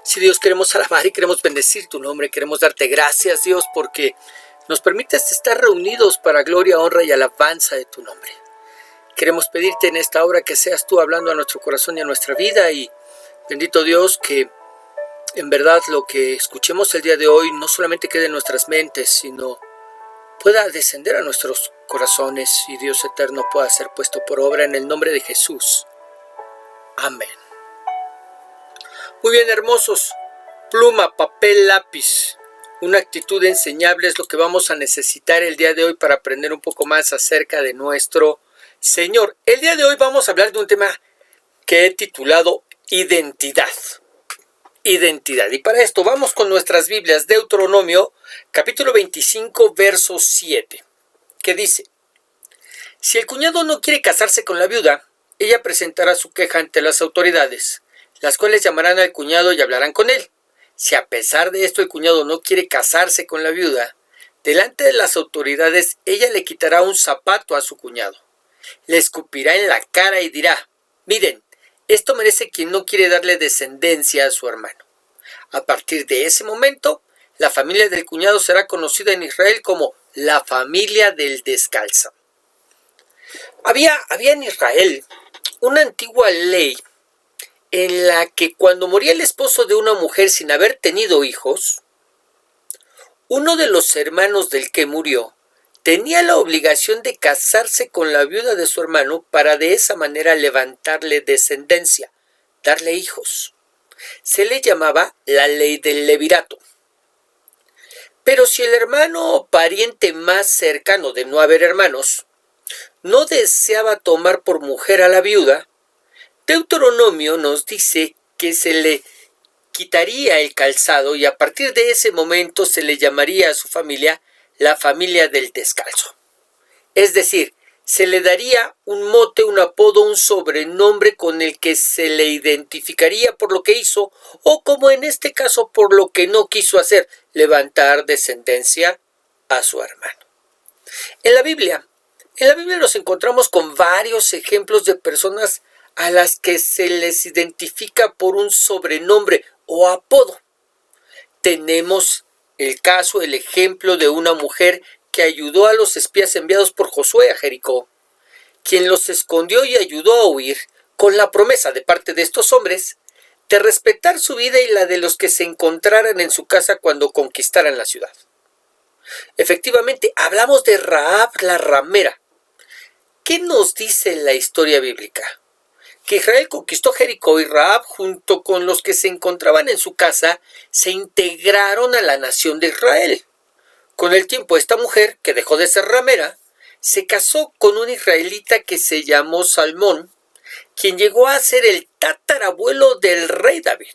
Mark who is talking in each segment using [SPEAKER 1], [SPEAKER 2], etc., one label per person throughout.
[SPEAKER 1] Sí, Dios, queremos alabar y queremos bendecir tu nombre, queremos darte gracias, Dios, porque nos permites estar reunidos para gloria, honra y alabanza de tu nombre. Queremos pedirte en esta hora que seas tú hablando a nuestro corazón y a nuestra vida, y bendito Dios, que en verdad lo que escuchemos el día de hoy no solamente quede en nuestras mentes, sino pueda descender a nuestros corazones y Dios eterno pueda ser puesto por obra en el nombre de Jesús. Amén. Muy bien, hermosos. Pluma, papel, lápiz. Una actitud enseñable es lo que vamos a necesitar el día de hoy para aprender un poco más acerca de nuestro Señor. El día de hoy vamos a hablar de un tema que he titulado identidad. Identidad. Y para esto vamos con nuestras Biblias. Deuteronomio, capítulo 25, verso 7, que dice: si el cuñado no quiere casarse con la viuda, ella presentará su queja ante las autoridades, las cuales llamarán al cuñado y hablarán con él. Si a pesar de esto el cuñado no quiere casarse con la viuda, delante de las autoridades ella le quitará un zapato a su cuñado, le escupirá en la cara y dirá: miren, esto merece quien no quiere darle descendencia a su hermano. A partir de ese momento, la familia del cuñado será conocida en Israel como la familia del descalzo. Había en Israel una antigua ley en la que cuando moría el esposo de una mujer sin haber tenido hijos, uno de los hermanos del que murió tenía la obligación de casarse con la viuda de su hermano para de esa manera levantarle descendencia, darle hijos. Se le llamaba la ley del levirato. Pero si el hermano o pariente más cercano de no haber hermanos no deseaba tomar por mujer a la viuda, Deuteronomio nos dice que se le quitaría el calzado y a partir de ese momento se le llamaría a su familia la familia del descalzo. Es decir, se le daría un mote, un apodo, un sobrenombre con el que se le identificaría por lo que hizo o, como en este caso, por lo que no quiso hacer, levantar descendencia a su hermano. En la Biblia nos encontramos con varios ejemplos de personas a las que se les identifica por un sobrenombre o apodo. Tenemos el ejemplo de una mujer que ayudó a los espías enviados por Josué a Jericó, quien los escondió y ayudó a huir con la promesa de parte de estos hombres de respetar su vida y la de los que se encontraran en su casa cuando conquistaran la ciudad. Efectivamente, hablamos de Rahab la ramera. ¿Qué nos dice la historia bíblica? Que Israel conquistó Jericó y Rahab, junto con los que se encontraban en su casa, se integraron a la nación de Israel. Con el tiempo, esta mujer, que dejó de ser ramera, se casó con un israelita que se llamó Salmón, quien llegó a ser el tatarabuelo del rey David.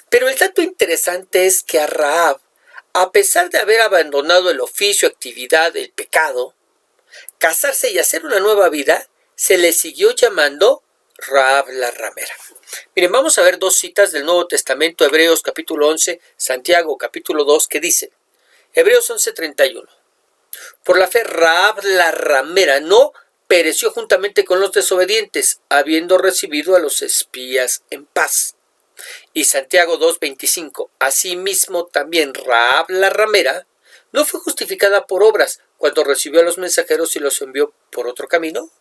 [SPEAKER 1] Pero el dato interesante es que a Rahab, a pesar de haber abandonado el oficio, actividad, el pecado, casarse y hacer una nueva vida, se le siguió llamando Rahab la ramera. Miren, vamos a ver dos citas del Nuevo Testamento, Hebreos capítulo 11, Santiago capítulo 2, que dicen, Hebreos 11:31, por la fe Rahab la ramera no pereció juntamente con los desobedientes, habiendo recibido a los espías en paz. Y Santiago 2:25, asimismo también Rahab la ramera no fue justificada por obras cuando recibió a los mensajeros y los envió por otro camino.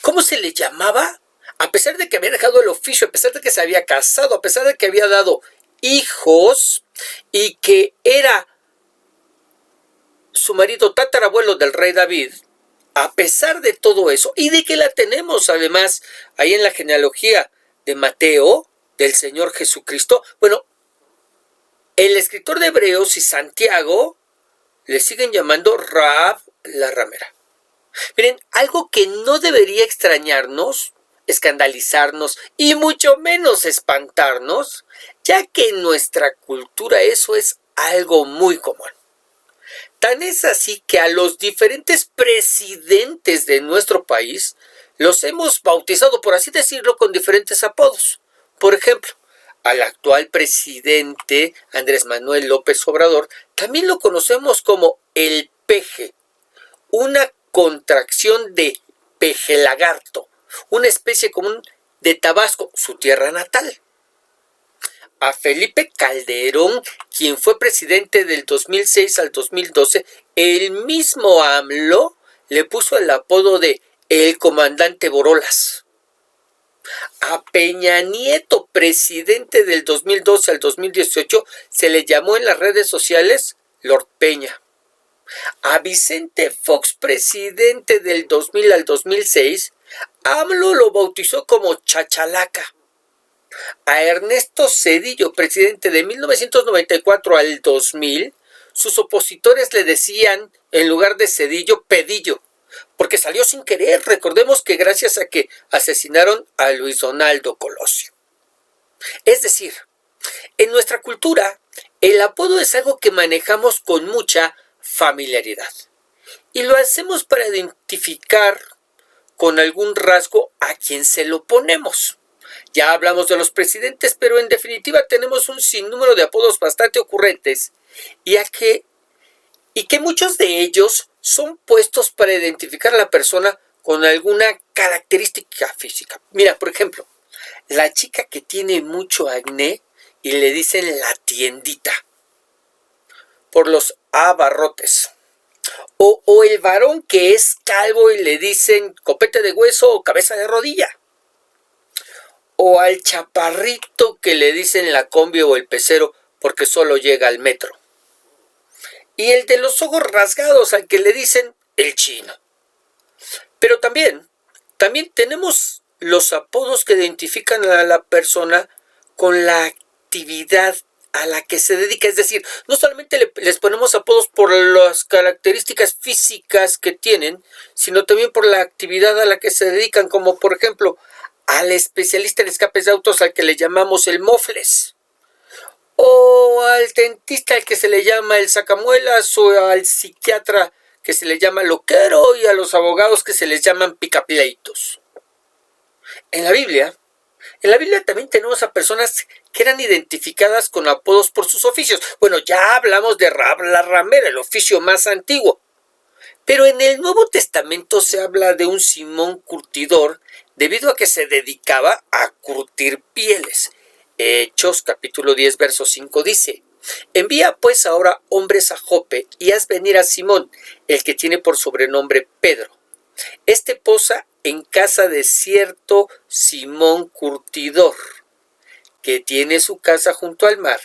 [SPEAKER 1] ¿Cómo se le llamaba? A pesar de que había dejado el oficio, a pesar de que se había casado, a pesar de que había dado hijos y que era su marido tatarabuelo del rey David, a pesar de todo eso, y de que la tenemos además ahí en la genealogía de Mateo, del Señor Jesucristo, bueno, el escritor de Hebreos y Santiago le siguen llamando Rahab la ramera. Miren, algo que no debería extrañarnos, escandalizarnos y mucho menos espantarnos, ya que en nuestra cultura eso es algo muy común. Tan es así que a los diferentes presidentes de nuestro país los hemos bautizado, por así decirlo, con diferentes apodos. Por ejemplo, al actual presidente Andrés Manuel López Obrador también lo conocemos como el Peje, una contracción de peje lagarto, una especie común de Tabasco, su tierra natal. a Felipe Calderón, quien fue presidente del 2006 al 2012, el mismo AMLO le puso el apodo de el comandante Borolas. A Peña Nieto, presidente del 2012 al 2018, se le llamó en las redes sociales Lord Peña. A Vicente Fox, presidente del 2000 al 2006, AMLO lo bautizó como Chachalaca. A Ernesto Zedillo, presidente de 1994 al 2000, sus opositores le decían, en lugar de Zedillo, Pedillo, porque salió sin querer. Recordemos que gracias a que asesinaron a Luis Donaldo Colosio. Es decir, en nuestra cultura, el apodo es algo que manejamos con mucha familiaridad. Y lo hacemos para identificar con algún rasgo a quien se lo ponemos. Ya hablamos de los presidentes, pero en definitiva tenemos un sinnúmero de apodos bastante ocurrentes y que muchos de ellos son puestos para identificar a la persona con alguna característica física. Mira, por ejemplo, la chica que tiene mucho acné y le dicen la tiendita por los abarrotes. O el varón que es calvo y le dicen copete de hueso o cabeza de rodilla. O al chaparrito que le dicen la combi o el pecero porque solo llega al metro. Y el de los ojos rasgados al que le dicen el chino. Pero también tenemos los apodos que identifican a la persona con la actividad a la que se dedica. Es decir, no solamente les ponemos apodos por las características físicas que tienen, sino también por la actividad a la que se dedican, como por ejemplo al especialista en escapes de autos al que le llamamos el mofles, o al dentista al que se le llama el sacamuelas, o al psiquiatra que se le llama loquero, y a los abogados que se les llaman picapleitos. En la Biblia también tenemos a personas que eran identificadas con apodos por sus oficios. Bueno, ya hablamos de Rahab la ramera, el oficio más antiguo. Pero en el Nuevo Testamento se habla de un Simón curtidor debido a que se dedicaba a curtir pieles. Hechos capítulo 10 verso 5 dice: envía pues ahora hombres a Jope y haz venir a Simón, el que tiene por sobrenombre Pedro. Este posa en casa de cierto Simón curtidor, que tiene su casa junto al mar.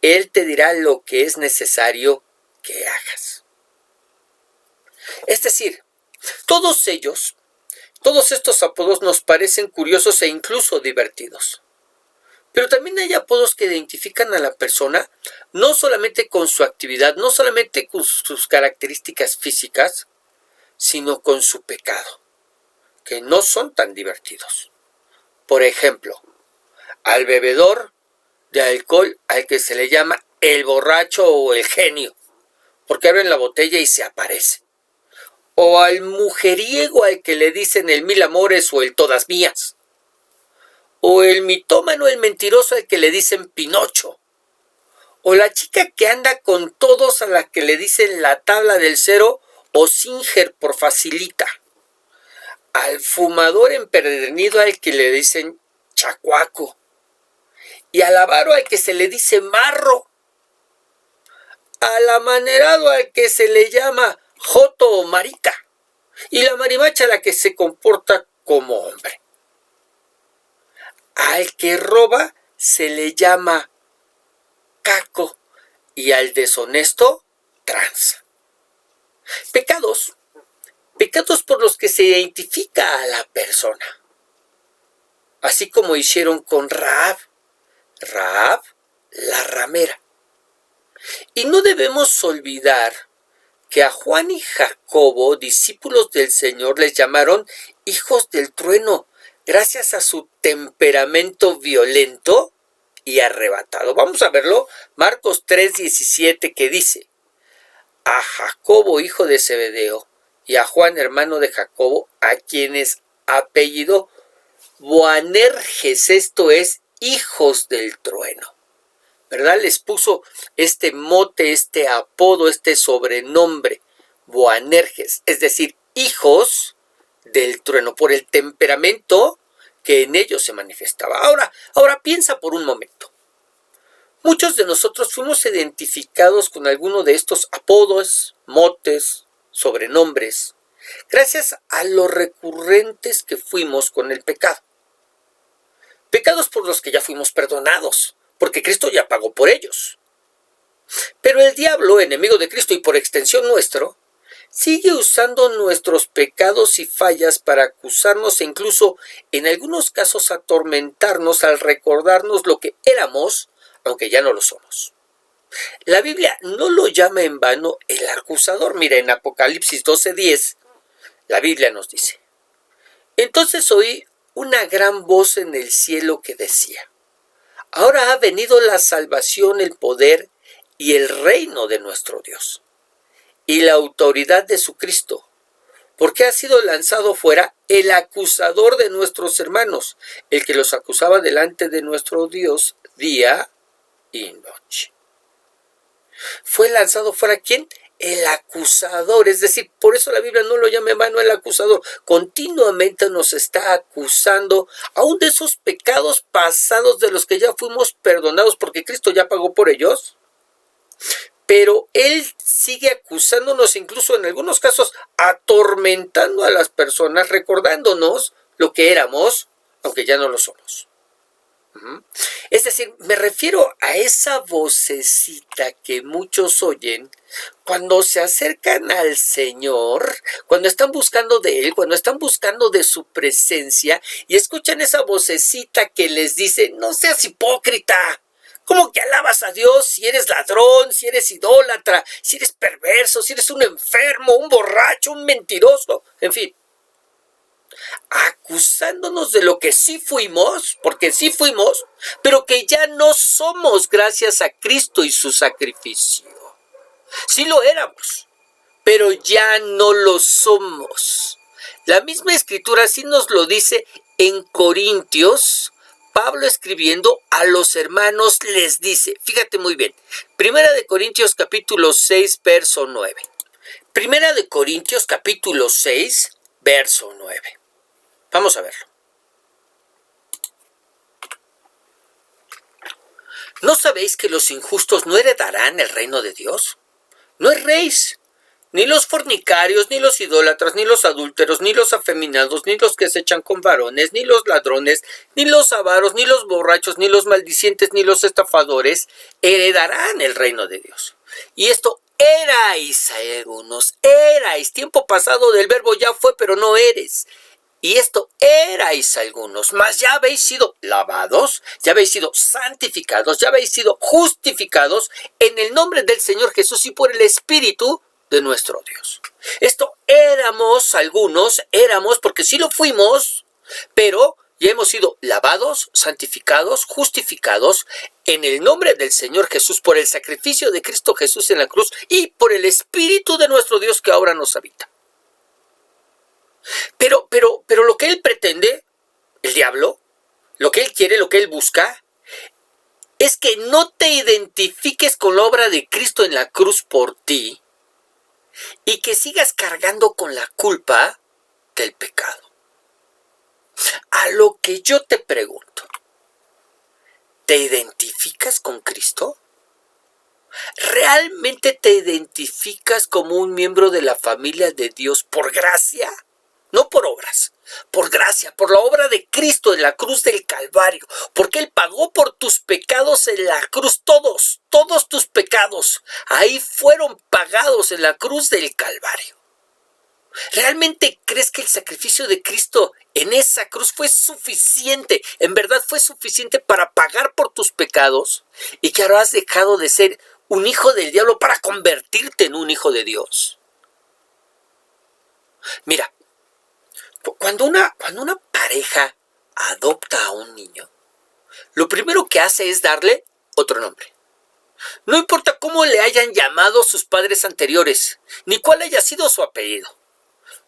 [SPEAKER 1] Él te dirá lo que es necesario que hagas. Es decir, todos estos apodos nos parecen curiosos e incluso divertidos. Pero también hay apodos que identifican a la persona no solamente con su actividad, no solamente con sus características físicas, sino con su pecado, que no son tan divertidos. Por ejemplo, al bebedor de alcohol al que se le llama el borracho o el genio, porque abren la botella y se aparece. O al mujeriego al que le dicen el mil amores o el todas mías. O el mitómano, el mentiroso al que le dicen Pinocho. O la chica que anda con todos a la que le dicen la tabla del cero o Singer por facilita. Al fumador empedernido al que le dicen chacuaco. Y al avaro al que se le dice marro. Al amanerado al que se le llama joto o marica. Y la marimacha a la que se comporta como hombre. Al que roba se le llama caco y al deshonesto tranza. Pecados por los que se identifica a la persona. Así como hicieron con Rahab la ramera. Y no debemos olvidar que a Juan y Jacobo, discípulos del Señor, les llamaron hijos del trueno, gracias a su temperamento violento y arrebatado. Vamos a verlo, Marcos 3:17, que dice: a Jacobo, hijo de Zebedeo, y a Juan, hermano de Jacobo, a quienes apellidó Boanerges, esto es, hijos del trueno. ¿Verdad? Les puso este mote, este apodo, este sobrenombre, Boanerges, es decir, hijos del trueno, por el temperamento que en ellos se manifestaba. Ahora piensa por un momento. Muchos de nosotros fuimos identificados con alguno de estos apodos, motes, sobrenombres, gracias a lo recurrentes que fuimos con el pecado. Pecados por los que ya fuimos perdonados, porque Cristo ya pagó por ellos. Pero el diablo, enemigo de Cristo y por extensión nuestro, sigue usando nuestros pecados y fallas para acusarnos e incluso, en algunos casos, atormentarnos al recordarnos lo que éramos, aunque ya no lo somos. La Biblia no lo llama en vano el acusador. Mira, en Apocalipsis 12:10, la Biblia nos dice: entonces oí una gran voz en el cielo que decía: ahora ha venido la salvación, el poder y el reino de nuestro Dios, y la autoridad de su Cristo, porque ha sido lanzado fuera el acusador de nuestros hermanos, el que los acusaba delante de nuestro Dios día y noche. Fue lanzado fuera, ¿quién? El acusador. Es decir, por eso la Biblia no lo llama en vano el acusador. Continuamente nos está acusando aún de esos pecados pasados de los que ya fuimos perdonados porque Cristo ya pagó por ellos. Pero Él sigue acusándonos, incluso en algunos casos atormentando a las personas, recordándonos lo que éramos, aunque ya no lo somos. Es decir, me refiero a esa vocecita que muchos oyen cuando se acercan al Señor, cuando están buscando de Él, cuando están buscando de su presencia y escuchan esa vocecita que les dice: no seas hipócrita. ¿Cómo que alabas a Dios si eres ladrón, si eres idólatra, si eres perverso, si eres un enfermo, un borracho, un mentiroso? En fin, acusándonos de lo que sí fuimos, porque sí fuimos, pero que ya no somos gracias a Cristo y su sacrificio. Sí lo éramos, pero ya no lo somos. La misma Escritura sí nos lo dice en Corintios. Pablo, escribiendo a los hermanos, les dice, fíjate muy bien, Primera de Corintios capítulo 6, verso 9. Primera de Corintios capítulo 6, verso 9. Vamos a verlo. ¿No sabéis que los injustos no heredarán el reino de Dios? No erréis, ni los fornicarios, ni los idólatras, ni los adúlteros, ni los afeminados, ni los que se echan con varones, ni los ladrones, ni los avaros, ni los borrachos, ni los maldicientes, ni los estafadores heredarán el reino de Dios. Y esto erais algunos, erais, tiempo pasado del verbo ya fue, pero no eres. Y esto erais algunos, mas ya habéis sido lavados, ya habéis sido santificados, ya habéis sido justificados en el nombre del Señor Jesús y por el Espíritu de nuestro Dios. Esto éramos algunos, éramos porque sí lo fuimos, pero ya hemos sido lavados, santificados, justificados en el nombre del Señor Jesús por el sacrificio de Cristo Jesús en la cruz y por el Espíritu de nuestro Dios que ahora nos habita. Pero lo que él pretende, el diablo, lo que él quiere, lo que él busca, es que no te identifiques con la obra de Cristo en la cruz por ti y que sigas cargando con la culpa del pecado. A lo que yo te pregunto, ¿te identificas con Cristo? ¿Realmente te identificas como un miembro de la familia de Dios por gracia? No por obras, por gracia, por la obra de Cristo en la cruz del Calvario, porque Él pagó por tus pecados en la cruz, todos tus pecados, ahí fueron pagados en la cruz del Calvario. ¿Realmente crees que el sacrificio de Cristo en esa cruz fue suficiente, en verdad fue suficiente para pagar por tus pecados y que ahora has dejado de ser un hijo del diablo para convertirte en un hijo de Dios? Mira, cuando una pareja adopta a un niño, lo primero que hace es darle otro nombre. No importa cómo le hayan llamado sus padres anteriores, ni cuál haya sido su apellido.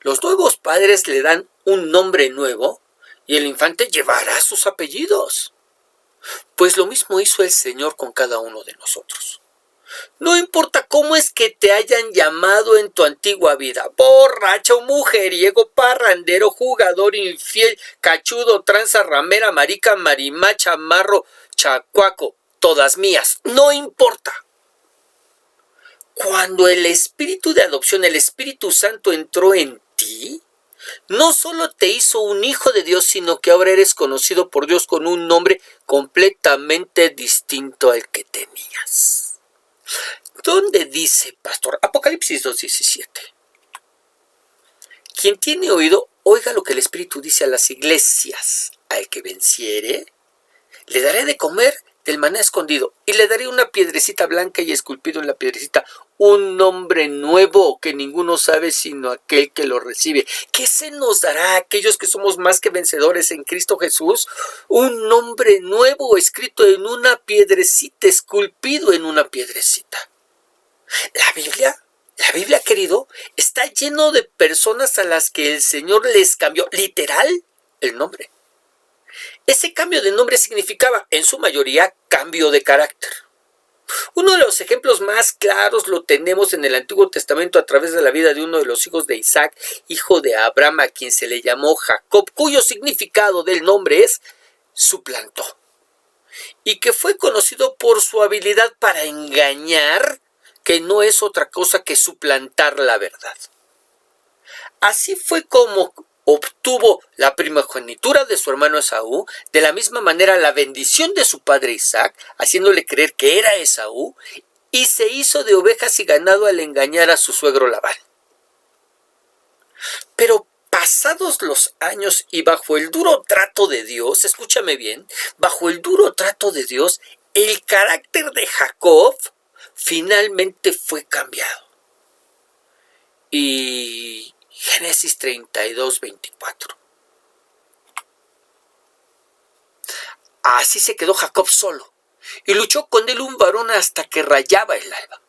[SPEAKER 1] Los nuevos padres le dan un nombre nuevo y el infante llevará sus apellidos. Pues lo mismo hizo el Señor con cada uno de nosotros. No importa cómo es que te hayan llamado en tu antigua vida, borracho, mujeriego, parrandero, jugador, infiel, cachudo, tranza, ramera, marica, marimacha, marro, chacuaco, todas mías, no importa. Cuando el espíritu de adopción, el Espíritu Santo entró en ti, no solo te hizo un hijo de Dios, sino que ahora eres conocido por Dios con un nombre completamente distinto al que tenías. ¿Dónde dice, pastor? Apocalipsis 2:17. Quien tiene oído, oiga lo que el Espíritu dice a las iglesias. Al que venciere, le daré de comer del maná escondido, y le daré una piedrecita blanca y esculpido en la piedrecita un nombre nuevo que ninguno sabe sino aquel que lo recibe. ¿Qué se nos dará a aquellos que somos más que vencedores en Cristo Jesús? Un nombre nuevo escrito en una piedrecita, esculpido en una piedrecita. La Biblia, querido, está lleno de personas a las que el Señor les cambió, literal, el nombre. Ese cambio de nombre significaba, en su mayoría, cambio de carácter. Uno de los ejemplos más claros lo tenemos en el Antiguo Testamento a través de la vida de uno de los hijos de Isaac, hijo de Abraham, a quien se le llamó Jacob, cuyo significado del nombre es suplantó, y que fue conocido por su habilidad para engañar, que no es otra cosa que suplantar la verdad. Así fue como obtuvo la primogenitura de su hermano Esaú, de la misma manera la bendición de su padre Isaac, haciéndole creer que era Esaú, y se hizo de ovejas y ganado al engañar a su suegro Labán. Pero pasados los años y bajo el duro trato de Dios, escúchame bien, bajo el duro trato de Dios, el carácter de Jacob finalmente fue cambiado. Y Génesis 32:24. Así se quedó Jacob solo, y luchó con él un varón hasta que rayaba el alba.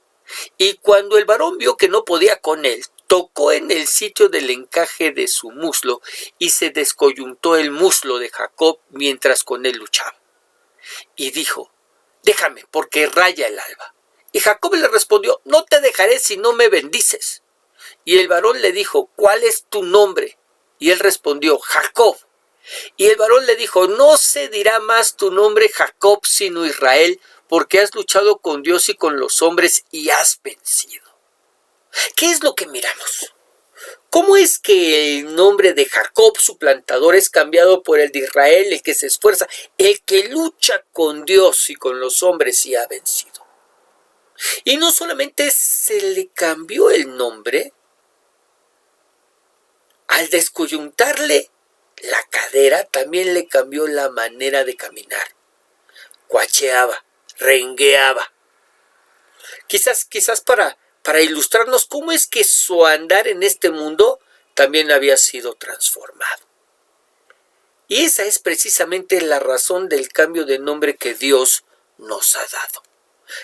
[SPEAKER 1] Y cuando el varón vio que no podía con él, tocó en el sitio del encaje de su muslo, y se descoyuntó el muslo de Jacob mientras con él luchaba. Y dijo: déjame, porque raya el alba. Y Jacob le respondió: no te dejaré si no me bendices. Y el varón le dijo: ¿cuál es tu nombre? Y él respondió: Jacob. Y el varón le dijo: no se dirá más tu nombre Jacob, sino Israel, porque has luchado con Dios y con los hombres y has vencido. ¿Qué es lo que miramos? ¿Cómo es que el nombre de Jacob, suplantador, es cambiado por el de Israel, el que se esfuerza, el que lucha con Dios y con los hombres y ha vencido? Y no solamente se le cambió el nombre, al descoyuntarle la cadera, también le cambió la manera de caminar. Cuacheaba, rengueaba. Quizás para ilustrarnos cómo es que su andar en este mundo también había sido transformado. Y esa es precisamente la razón del cambio de nombre que Dios nos ha dado.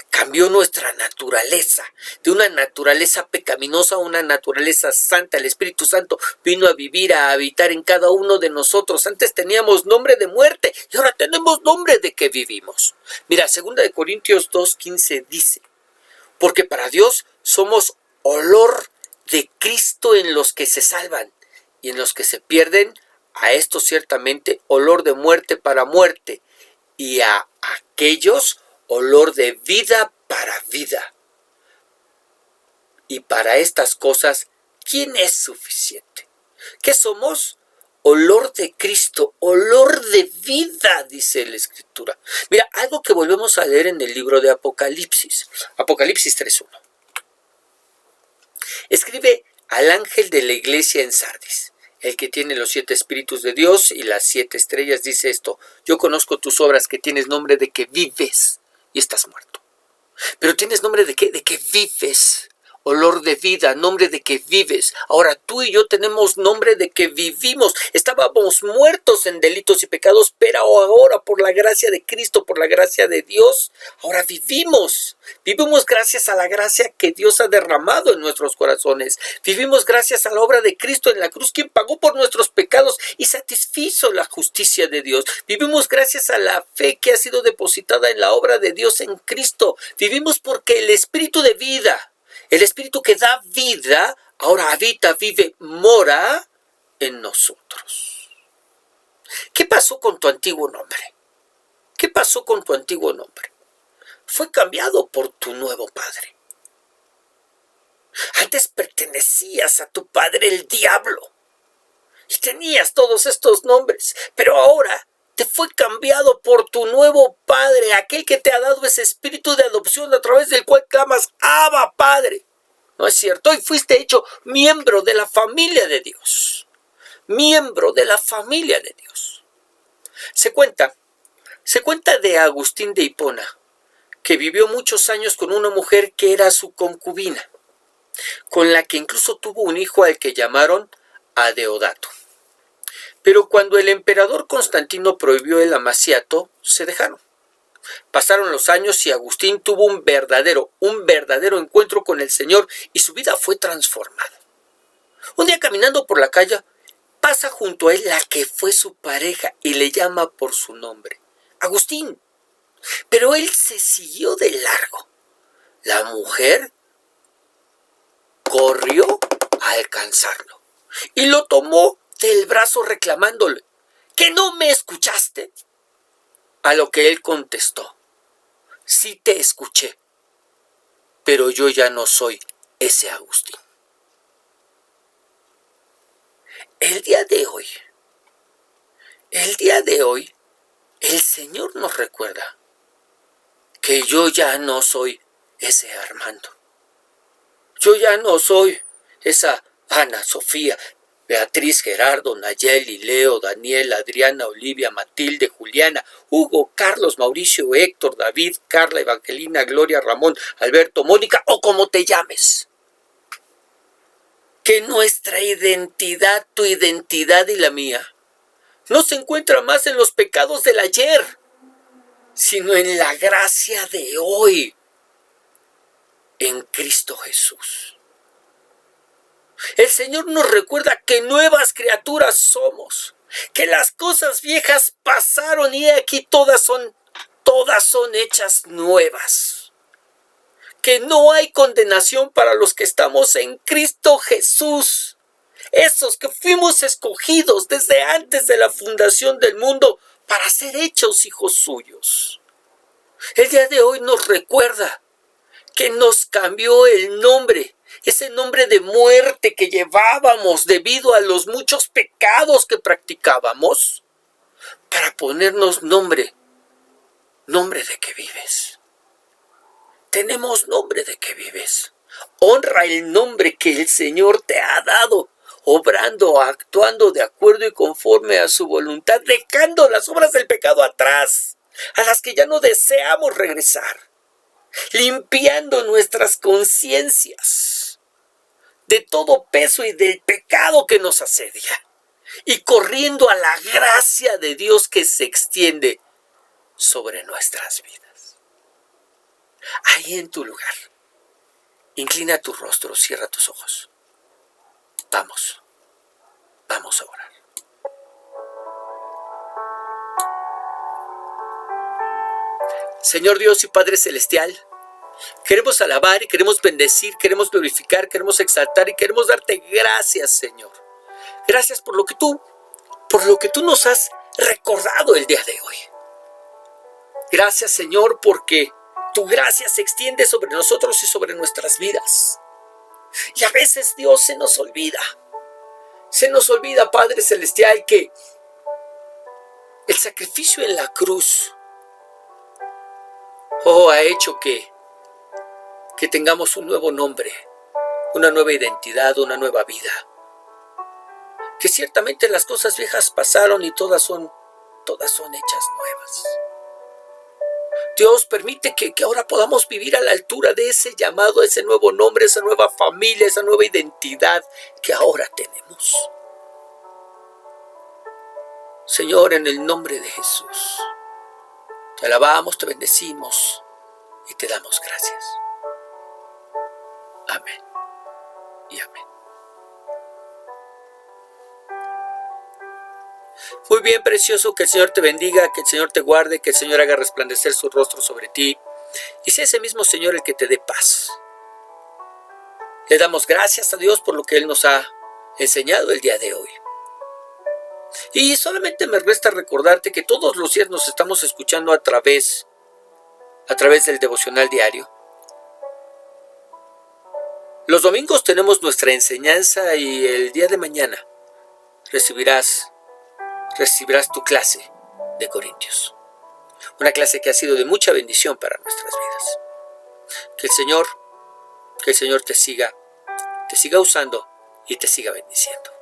[SPEAKER 1] Cambió nuestra naturaleza, de una naturaleza pecaminosa a una naturaleza santa. El Espíritu Santo vino a vivir, a habitar en cada uno de nosotros. Antes teníamos nombre de muerte y ahora tenemos nombre de que vivimos. Mira, 2 Corintios 2:15 dice: porque para Dios somos olor de Cristo en los que se salvan, y en los que se pierden, a estos ciertamente olor de muerte para muerte, y a aquellos olor de vida para vida. Y para estas cosas, ¿quién es suficiente? ¿Qué somos? Olor de Cristo, olor de vida, dice la Escritura. Mira, algo que volvemos a leer en el libro de Apocalipsis, Apocalipsis 3:1. Escribe al ángel de la iglesia en Sardis, el que tiene los 7 espíritus de Dios y las 7 estrellas, dice esto: yo conozco tus obras, que tienes nombre de que vives y estás muerto. Pero tienes nombre de qué? De que vives. Olor de vida, nombre de que vives. Ahora tú y yo tenemos nombre de que vivimos. Estábamos muertos en delitos y pecados, pero ahora por la gracia de Cristo, por la gracia de Dios, ahora vivimos. Vivimos gracias a la gracia que Dios ha derramado en nuestros corazones. Vivimos gracias a la obra de Cristo en la cruz, quien pagó por nuestros pecados y satisfizo la justicia de Dios. Vivimos gracias a la fe que ha sido depositada en la obra de Dios en Cristo. Vivimos porque el Espíritu de vida, el Espíritu que da vida, ahora habita, vive, mora en nosotros. ¿Qué pasó con tu antiguo nombre? ¿Qué pasó con tu antiguo nombre? fue cambiado por tu nuevo padre. Antes pertenecías a tu padre el diablo y tenías todos estos nombres, pero ahora te fue cambiado por tu nuevo padre, aquel que te ha dado ese espíritu de adopción a través del cual clamas, Abba, Padre. ¿No es cierto? Y fuiste hecho miembro de la familia de Dios. Miembro de la familia de Dios. Se cuenta de Agustín de Hipona, que vivió muchos años con una mujer que era su concubina, con la que incluso tuvo un hijo al que llamaron Adeodato. Pero cuando el emperador Constantino prohibió el amaciato, se dejaron. Pasaron los años y Agustín tuvo un verdadero encuentro con el Señor y su vida fue transformada. Un día caminando por la calle, pasa junto a él la que fue su pareja y le llama por su nombre, Agustín. Pero él se siguió de largo. La mujer corrió a alcanzarlo y lo tomó del brazo reclamándole, ¿que no me escuchaste? A lo que él contestó, sí te escuché, pero yo ya no soy ese Agustín. El día de hoy, el Señor nos recuerda que yo ya no soy ese Armando. Yo ya no soy esa Ana, Sofía, Beatriz, Gerardo, Nayeli, Leo, Daniel, Adriana, Olivia, Matilde, Juliana, Hugo, Carlos, Mauricio, Héctor, David, Carla, Evangelina, Gloria, Ramón, Alberto, Mónica o como te llames. Que nuestra identidad, tu identidad y la mía, no se encuentra más en los pecados del ayer, sino en la gracia de hoy, en Cristo Jesús. El Señor nos recuerda que nuevas criaturas somos, que las cosas viejas pasaron y aquí todas son hechas nuevas. Que no hay condenación para los que estamos en Cristo Jesús. Esos que fuimos escogidos desde antes de la fundación del mundo para ser hechos hijos suyos. El día de hoy nos recuerda que nos cambió el nombre. Ese nombre de muerte que llevábamos debido a los muchos pecados que practicábamos, para ponernos nombre de que vives. Tenemos nombre de que vives. Honra el nombre que el Señor te ha dado, obrando, actuando de acuerdo y conforme a su voluntad, dejando las obras del pecado atrás, a las que ya no deseamos regresar, limpiando nuestras conciencias de todo peso y del pecado que nos asedia, y corriendo a la gracia de Dios que se extiende sobre nuestras vidas. Ahí en tu lugar, inclina tu rostro, cierra tus ojos. Vamos a orar. Señor Dios y Padre Celestial, queremos alabar y queremos bendecir, queremos glorificar, queremos exaltar y queremos darte gracias, Señor. Gracias por lo que tú nos has recordado el día de hoy. Gracias, Señor, porque tu gracia se extiende sobre nosotros y sobre nuestras vidas. Y a veces, Dios, se nos olvida, Padre Celestial, que el sacrificio en la cruz, ha hecho que tengamos un nuevo nombre, una nueva identidad, una nueva vida. Que ciertamente las cosas viejas pasaron y todas son hechas nuevas. Dios, permite que ahora podamos vivir a la altura de ese llamado, ese nuevo nombre, esa nueva familia, esa nueva identidad que ahora tenemos. Señor, en el nombre de Jesús, te alabamos, te bendecimos y te damos gracias. Amén y amén. Muy bien, precioso, que el Señor te bendiga, que el Señor te guarde, que el Señor haga resplandecer su rostro sobre ti y sea ese mismo Señor el que te dé paz. Le damos gracias a Dios por lo que Él nos ha enseñado el día de hoy. Y solamente me resta recordarte que todos los días nos estamos escuchando a través a través del devocional diario. Los domingos tenemos nuestra enseñanza y el día de mañana recibirás tu clase de Corintios. Una clase que ha sido de mucha bendición para nuestras vidas. Que el Señor te siga usando y te siga bendiciendo.